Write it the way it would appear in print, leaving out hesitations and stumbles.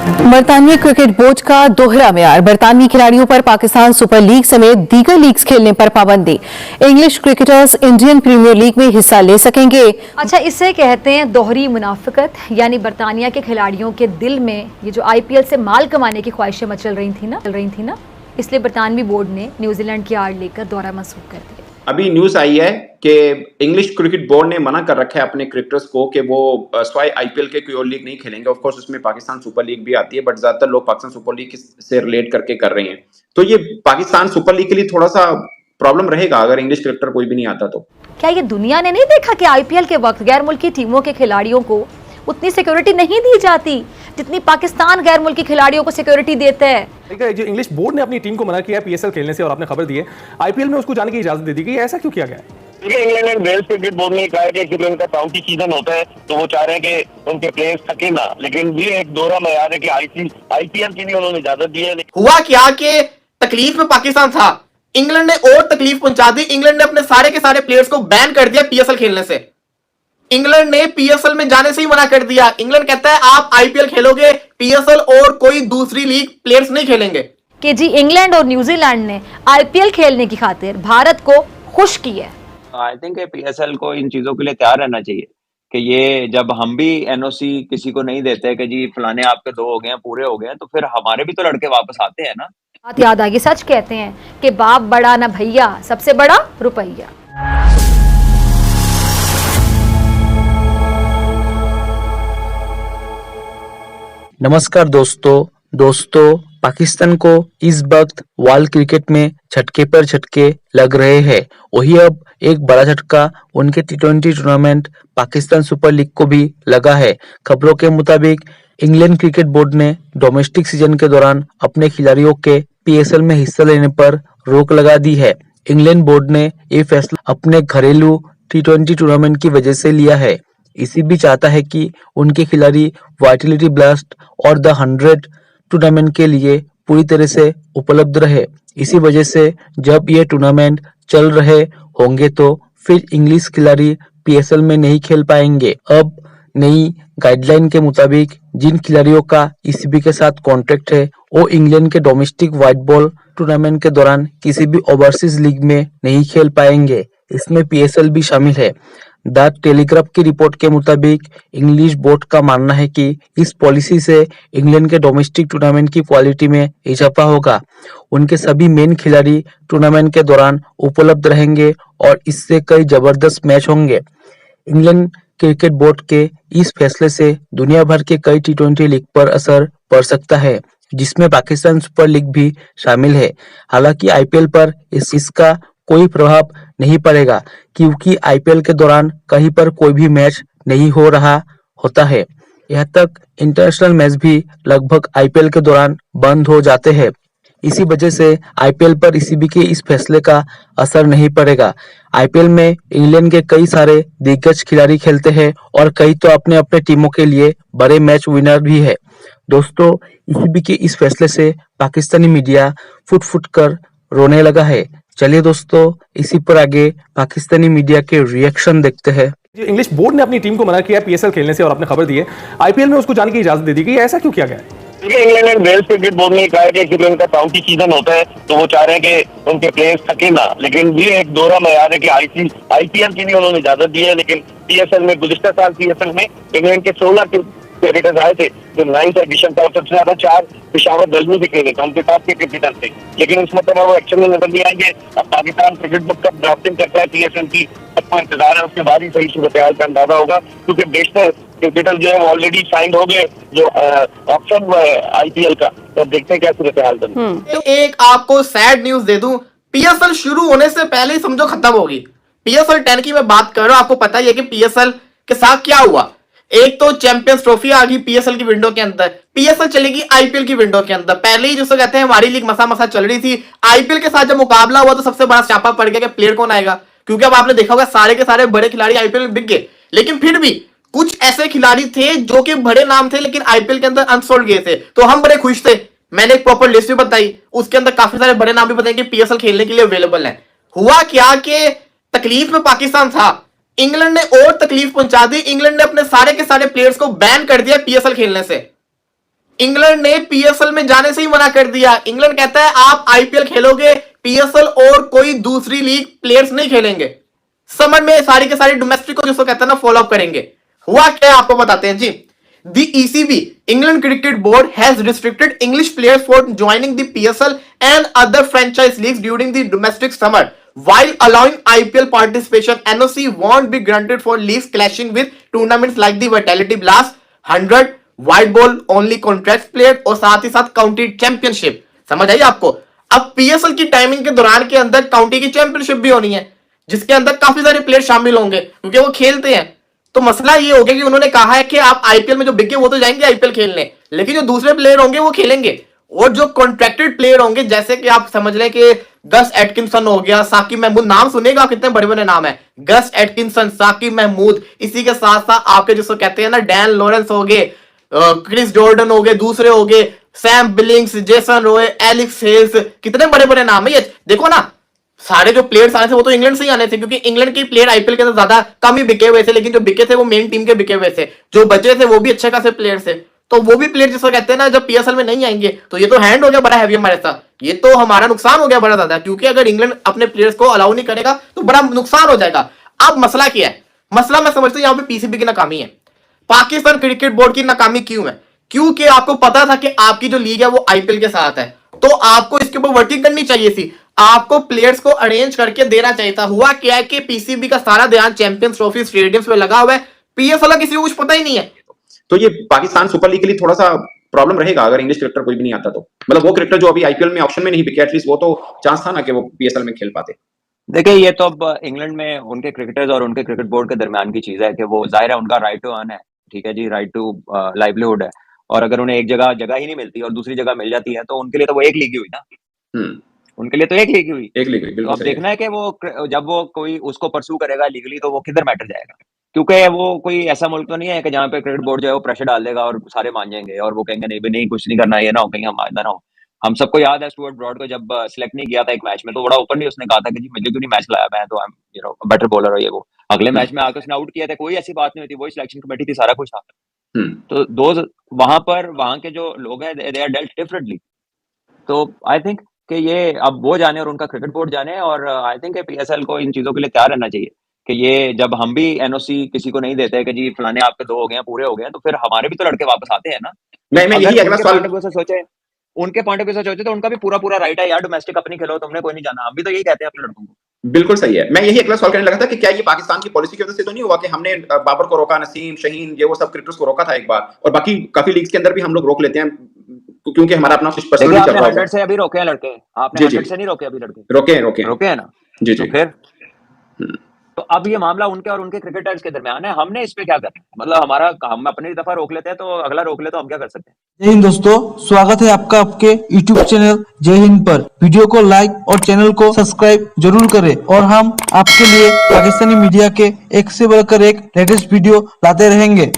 बरतानिया cricket board का दोहरा म्यार। बरतानवी खिलाड़ियों पर पाकिस्तान सुपर लीग समेत दीगर लीग्स खेलने पर पाबंदी। English cricketers Indian Premier League में हिस्सा ले सकेंगे। अच्छा, इसे कहते हैं दोहरी मुनाफिकत। यानी बरतानिया के खिलाड़ियों के दिल में ये जो आईपीएल से माल कमाने की ख्वाहिशें मचल रही थी ना, इसलिए बरतानवी बोर्ड ने न्यूजीलैंड की आड़ लेकर दौरा मंसूख कर दिया। अभी न्यूज आई है कि इंग्लिश क्रिकेट बोर्ड ने मना कर रखा है अपने क्रिकेटर्स को कि वो स्वाई आईपीएल के कोई और लीग नहीं खेलेंगे। ऑफ कोर्स उसमें पाकिस्तान सुपर लीग भी आती है, बट ज्यादातर लोग पाकिस्तान सुपर लीग से रिलेट करके कर रहे हैं। तो ये पाकिस्तान सुपर लीग के लिए थोड़ा सा प्रॉब्लम रहेगा अगर इंग्लिश क्रिकेटर कोई भी नहीं आता तो। क्या ये दुनिया ने नहीं देखा कि आईपीएल के वक्त गैर मुल्की टीमों के खिलाड़ियों को उतनी सिक्योरिटी नहीं दी जाती जितनी पाकिस्तान गैर मुल्की खिलाड़ियों को सिक्योरिटी देता है। जो इंग्लिश बोर्ड ने अपनी टीम को मना किया पीएसएल खेलने से, और आपने खबर दी है आईपीएल में उसको जाने की इजाजत दे दी गई, ऐसा क्यों किया गया? England and Wales cricket board ने कहा है कि क्योंकि उनका काउंटी सीजन होता है तो वो चाह रहे हैं कि उनके प्लेयर्स थके ना, लेकिन ये एक दोहरा म्यार है कि आईपीएल के लिए उन्होंने इजाजत दी है। हुआ क्या कि तकलीफ में पाकिस्तान था, इंग्लैंड ने और तकलीफ पहुंचा दी। इंग्लैंड ने अपने सारे के सारे प्लेयर्स को बैन कर दिया पीएसएल खेलने से। इंग्लैंड ने पीएसएल में जाने से ही मना कर दिया। इंग्लैंड कहता है आप आईपीएल खेलोगे, पीएसएल और कोई दूसरी लीग प्लेयर्स नहीं खेलेंगे। कि जी इंग्लैंड और न्यूजीलैंड ने आईपीएल खेलने की खातिर भारत को खुश किया। आई थिंक पीएसएल को इन चीजों के लिए तैयार रहना चाहिए कि ये जब हम भी एनओसी किसी को नहीं देते कि जी फलाने आपके 2 हो गए हैं, पूरे हो गए हैं, तो फिर हमारे भी तो लड़के वापस आते हैं ना। बात याद आ गई, सच कहते हैं कि बाप बड़ा ना भैया, सबसे बड़ा रुपया। नमस्कार दोस्तों, पाकिस्तान को इस वक्त वर्ल्ड क्रिकेट में झटके पर झटके लग रहे हैं। वही अब एक बड़ा झटका उनके टी20 टूर्नामेंट पाकिस्तान सुपर लीग को भी लगा है। खबरों के मुताबिक इंग्लैंड क्रिकेट बोर्ड ने डोमेस्टिक सीजन के दौरान अपने खिलाड़ियों के पीएसएल में हिस्सा लेने पर रोक लगा दी है। इंग्लैंड बोर्ड ने ये फैसला अपने घरेलू टी20 टूर्नामेंट की वजह से लिया है। इसी भी चाहता है कि उनके खिलाड़ी वाइटलिटी ब्लास्ट और द 100 टूर्नामेंट के लिए पूरी तरह से उपलब्ध रहे। इसी वजह से जब ये टूर्नामेंट चल रहे होंगे तो फिर इंग्लिश खिलाड़ी पीएसएल में नहीं खेल पाएंगे। अब नई गाइडलाइन के मुताबिक जिन खिलाड़ियों का ईसीबी के साथ कॉन्ट्रैक्ट है वो इंग्लैंड के डोमेस्टिक व्हाइट बॉल टूर्नामेंट के दौरान किसी भी ओवरसीज लीग में नहीं खेल पाएंगे। इसमें पीएसएल भी शामिल है। द टेलीग्राफ की रिपोर्ट के मुताबिक इंग्लिश बोर्ड का मानना है कि इस पॉलिसी से इंग्लैंड के डोमेस्टिक टूर्नामेंट की क्वालिटी में इजाफा होगा। उनके सभी मेन खिलाड़ी टूर्नामेंट के दौरान उपलब्ध रहेंगे और इससे कई जबरदस्त मैच होंगे। इंग्लैंड क्रिकेट बोर्ड के इस फैसले से दुनिया भर के कई टी20 लीग पर असर पड़ सकता है, जिसमें पाकिस्तान सुपर लीग भी शामिल है। हालांकि आईपीएल पर इसका कोई प्रभाव नहीं पड़ेगा क्योंकि आईपीएल के दौरान कहीं पर कोई भी मैच नहीं हो रहा होता है। यहाँ तक इंटरनेशनल मैच भी लगभग आईपीएल के दौरान बंद हो जाते हैं। इसी वजह से आईपीएल पर ईसीबी के इस फैसले का असर नहीं पड़ेगा। आईपीएल में इंग्लैंड के कई सारे दिग्गज खिलाड़ी खेलते हैं और कई तो अपने अपने टीमों के लिए बड़े मैच विनर भी है। दोस्तों, ईसीबी के इस फैसले से पाकिस्तानी मीडिया फुट कर रोने लगा है। चलिए दोस्तों, इसी पर आगे पाकिस्तानी मीडिया के रिएक्शन देखते हैं। इंग्लिश बोर्ड ने अपनी टीम को मना किया पीएसएल खेलने से, और आपने खबर दी है आईपीएल में उसको जाने की इजाजत दे दी गई, ऐसा क्यों किया गया? England and Wales cricket board ने कहा है कि क्योंकि उनका काउंटी सीजन होता है तो वो चाह रहे हैं कि उनके प्लेयर्स थके ना, लेकिन ये एक दोहरा म्यार है कि आईपीएल के लिए उन्होंने इजाजत दी है। लेकिन पीएसएल में गुज़िश्ता साल पीएसएल में इंग्लैंड के 16 क्रिकेटर्स आए थे जो 9th एडिशन था, सबसे ज्यादा 4 पेशावर दलमी दिखे थे उनके पास के क्रिकेटर थे। लेकिन इस मतलब वो एक्शन में नजर नहीं आएंगे। अब पाकिस्तान क्रिकेट बोर्ड का ड्राफ्टिंग करता है पीएसएल की, सबको इंतजार है, उसके बाद ही सही सूरत हाल का अंदाजा होगा क्योंकि बेशतर क्रिकेटर जो है वो ऑलरेडी साइंड हो गए जो ऑप्शन हुआ है आईपीएल का। तो देखते हैं क्या सूरत हाल बनती। तो एक आपको सैड न्यूज दे दूं, पीएसएल शुरू होने से पहले ही समझो खत्म होगी। पीएसएल 10 की मैं बात कर रहा हूं। आपको पता ही है कि पीएसएल के साथ क्या हुआ। एक तो चैंपियंस ट्रॉफी आ गई पीएसएल की विंडो के अंदर, पीएसएल चलेगी आईपीएल की विंडो के अंदर। पहले ही जिसको कहते हैं हमारी लीग मसा चल रही थी, आईपीएल के साथ जब मुकाबला हुआ तो सबसे बड़ा स्यापा पड़ गया कि प्लेयर कौन आएगा, क्योंकि अब आपने देखा होगा सारे के सारे बड़े खिलाड़ी आईपीएल में बिक गए। लेकिन फिर भी कुछ ऐसे खिलाड़ी थे जो कि बड़े नाम थे लेकिन आईपीएल के अंदर अनसोल्ड गए थे, तो हम बड़े खुश थे। मैंने एक प्रॉपर लिस्ट भी बताई, उसके अंदर काफी सारे बड़े नाम भी बताए कि पीएसएल खेलने के लिए अवेलेबल है। हुआ क्या कि तकलीफ में पाकिस्तान था, इंग्लैंड ने और तकलीफ पहुंचा दी। इंग्लैंड ने अपने सारे के सारे प्लेयर्स को बैन कर दिया पीएसएल खेलने से। इंग्लैंड ने पीएसएल में जाने से ही मना कर दिया। इंग्लैंड कहता है आप आईपीएल खेलोगे, पीएसएल और कोई दूसरी लीग प्लेयर्स नहीं खेलेंगे। समर में सारी के सारी डोमेस्टिक को जिसको कहते हैं ना फॉलो अप करेंगे। हुआ क्या आपको बताते हैं जी। The ECB, England Cricket Board, has restricted English players for joining the PSL and other franchise leagues during the domestic summer, while allowing IPL participation. NOC won't be granted for leagues clashing with tournaments like the Vitality Blast, 100, White Ball only contract player और साथ ही साथ county championship. समझ आई आपको। अब PSL की timing के दौरान के अंदर काउंटी की चैंपियनशिप भी होनी है, जिसके अंदर काफी सारे प्लेयर शामिल होंगे क्योंकि वो खेलते हैं। तो मसला ये हो गया कि उन्होंने कहा है कि आप आईपीएल में जो बिके वो तो जाएंगे आईपीएल खेलने, लेकिन जो दूसरे प्लेयर होंगे वो खेलेंगे। और जो कॉन्ट्रैक्टेड प्लेयर होंगे, जैसे कि आप समझ लें कि गस एटकिंसन हो गया, साकिब महमूद, नाम सुनेगा कितने बड़े बड़े नाम है, गस एटकिंसन, साकिब महमूद, इसी के साथ साथ आपके जिसको कहते हैं ना डैन लॉरेंस हो गए, क्रिस जॉर्डन हो गए, दूसरे हो गए Sam Billings, Jason Roy, Alex Hales, कितने बड़े बड़े नाम है ये। देखो ना सारे जो प्लेयर्स आए थे वो तो इंग्लैंड से ही आने थे, क्योंकि इंग्लैंड के प्लेयर आईपीएल के अंदर ज्यादा कम ही बिके हुए थे, लेकिन जो बिके थे वो मेन टीम के बिके हुए थे, जो बचे थे वो भी अच्छे खासे प्लेयर थे। तो वो भी प्लेयर जिसको कहते हैं ना जब पीएसएल में नहीं आएंगे तो ये तो हैंड हो गया बड़ा हैवी हमारे साथ, ये तो हमारा नुकसान हो गया बड़ा ज्यादा, क्योंकि अगर इंग्लैंड अपने प्लेयर्स को अलाउ नहीं करेगा तो बड़ा नुकसान हो जाएगा। अब मसला क्या है, मसला मैं समझता हूँ यहाँ पे पीसीबी की नाकामी है। पाकिस्तान क्रिकेट बोर्ड की नाकामी क्यों है, क्योंकि आपको पता था कि आपकी जो लीग है वो आईपीएल के साथ है, तो आपको इसके ऊपर वर्किंग करनी चाहिए थी, आपको प्लेयर्स को अरेंज करके देना चाहिए था। हुआ क्या है कि पीसीबी का सारा ध्यान चैंपियंस ट्रॉफी स्टेडियम्स पे लगा हुआ है, पीएसएल का किसी को कुछ पता ही नहीं है। तो ये पाकिस्तान सुपर लीग के लिए थोड़ा सा प्रॉब्लम रहेगा अगर इंग्लिश क्रिकेटर कोई भी नहीं आता तो। मतलब वो क्रिकेटर जो अभी आईपीएल में ऑप्शन में नहीं बिके, एटलीस्ट वो तो चांस था ना कि वो पीएसएल में खेल पाते। देखिए ये तो अब इंग्लैंड में उनके क्रिकेटर्स और उनके क्रिकेट बोर्ड के दरमियान की चीज है कि वो जाहिर है उनका राइट टू अर्न है, ठीक है जी, राइट टू लाइवलीहुड है, और अगर उन्हें एक जगह ही नहीं मिलती और दूसरी जगह मिल जाती है तो उनके लिए तो वो एक लीग ही हुई ना, उनके लिए तो एक लीग हुई, एक लीग हुई। तो अब देखना है कि वो जब वो कोई उसको परस्यू करेगा लीगली तो वो किधर मैटर जाएगा, क्योंकि वो कोई ऐसा मुल्क तो नहीं है कि जहाँ पे क्रिकेट बोर्ड जो है वो प्रेशर डाल देगा और सारे मान जाएंगे और वो कहेंगे नहीं नहीं कुछ नहीं करना, ये ना हो कहीं हम ना हो। हम सबको याद है स्टुअर्ट ब्रॉड को जब सिलेक्ट नहीं किया था एक मैच में तो बड़ा ओपनली उसने कहा था कि जी मुझे क्यों नहीं मैच लाया, मैं तो आई एम बेटर बॉलर हो ये वो। अगले मैच में आकर उसने आउट किया था, कोई ऐसी बात नहीं होती, वही सिलेक्शन कमेटी थी, सारा कुछ था। तो वहां के जो लोग हैं दे आर डेल्ट डिफरेंटली। तो आई थिंक कि ये अब वो जाने और उनका क्रिकेट बोर्ड जाने, और आई थिंक पीएसएल को इन चीजों के लिए तैयार रहना चाहिए कि ये जब हम भी एनओसी किसी को नहीं देते कि जी फलाने आपके 2 हो गए हैं, पूरे हो गए हैं, तो फिर हमारे भी तो लड़के वापस आते हैं ना। मैं यही अगला सवाल उनके पॉइंट ऑफ व्यू से सोचे तो उनका भी पूरा राइट है यार, डोमेस्टिक अपनी खेलो, तुमने कोई नहीं जाना, हम भी तो यही कहते हैं अपने लड़कों को। बिल्कुल सही है। मैं यही अगला सवाल करने लगा था कि क्या ये पाकिस्तान की पॉलिसी की वजह से तो नहीं हुआ कि हमने बाबर को रोका, नसीम, शहीन, ये वो सब क्रिकेटर्स को रोका था एक बार, और बाकी काफी लीग्स के अंदर भी हम लोग रोक लेते हैं क्योंकि हमारा अपना पर्सनल चल रहा है। 100 से अभी रोके हैं लड़के, आपने 100 से नहीं रोके अभी लड़के, रोके हैं ना जी तो फिर तो अब ये मामला उनके और उनके क्रिकेटर्स के दरमियान है, हमने इस पे क्या करना है, मतलब हम अपनी दफा रोक लेते हैं तो अगला रोक ले तो हम क्या कर सकते हैं। जय हिंद दोस्तों, स्वागत है आपका आपके YouTube चैनल जय हिंद पर। वीडियो को लाइक और चैनल को सब्सक्राइब जरूर करें, और हम आपके लिए पाकिस्तानी मीडिया के एक से बढ़कर एक लेटेस्ट वीडियो लाते रहेंगे।